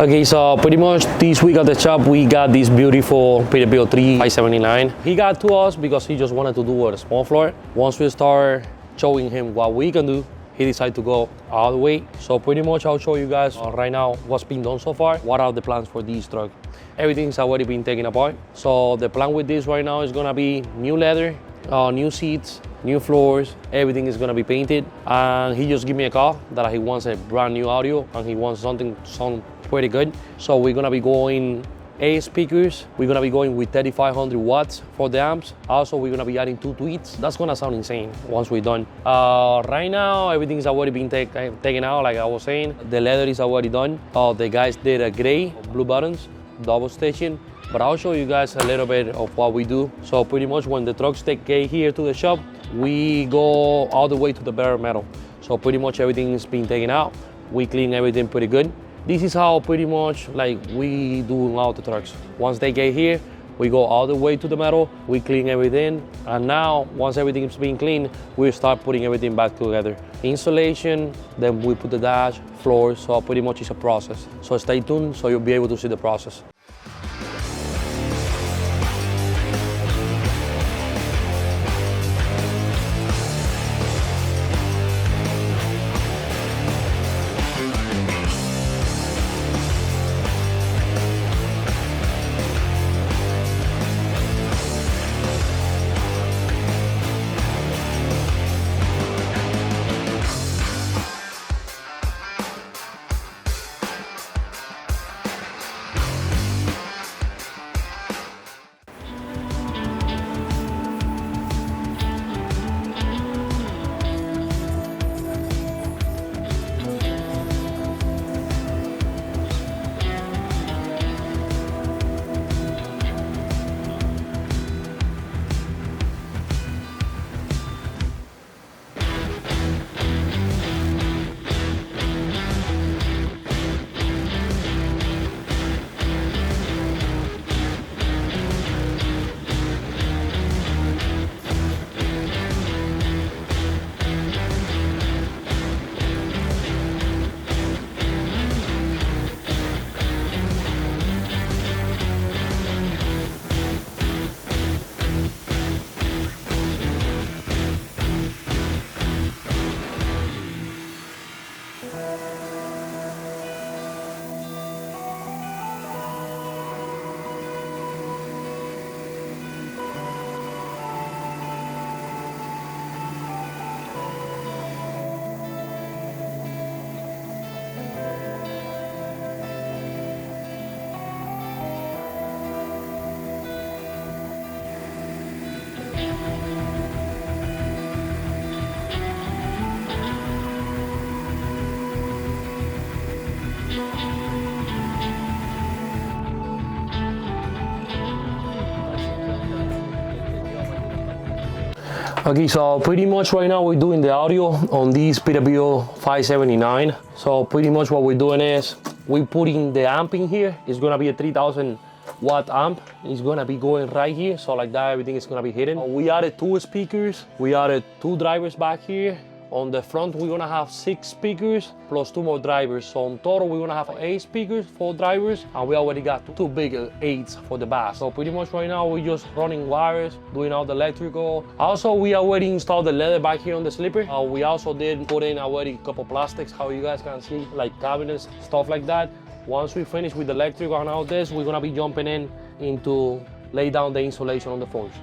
Okay, so pretty much this week at the shop we got this beautiful Peterbilt 579. He got to us because he just wanted to do a small floor. Once we start showing him what we can do, he decided to go all the way. So pretty much I'll show you guys right now what's been done so far. What are the plans for this truck? Everything's already been taken apart. So the plan with this right now is gonna be new leather, new seats, new floors, everything is gonna be painted. And he just gave me a call that he wants a brand new audio and he wants something sound pretty good. So we're gonna be going 8 speakers. We're gonna be going with 3,500 watts for the amps. Also, we're gonna be adding 2 tweets. That's gonna sound insane once we're done. Right now, everything's already been taken out, like I was saying. The leather is already done. The guys did a gray, blue buttons, double stitching. But I'll show you guys a little bit of what we do. So pretty much when the trucks get here to the shop, we go all the way to the bare metal. So pretty much everything's been taken out. We clean everything pretty good. This is how pretty much like we do all the trucks. Once they get here, we go all the way to the metal, we clean everything, and now once everything's been cleaned, we start putting everything back together. Insulation, then we put the dash, floors, so pretty much it's a process. So stay tuned so you'll be able to see the process. Okay, so pretty much right now we're doing the audio on this Peterbilt 579. So pretty much what we're doing is we're putting the amp in here. It's gonna be a 3,000 watt amp. It's gonna be going right here. So like that, everything is gonna be hidden. We added 2 speakers. We added 2 drivers back here. On the front, we're gonna have 6 speakers plus 2 more drivers. So in total, we're gonna have 8 speakers, 4 drivers, and we already got 2 big 8s for the bass. So pretty much right now, we're just running wires, doing all the electrical. Also, we already installed the leather back here on the slipper. We also did put in already a couple plastics, how you guys can see, like cabinets, stuff like that. Once we finish with the electrical and all this, we're gonna be jumping into lay down the insulation on the floors.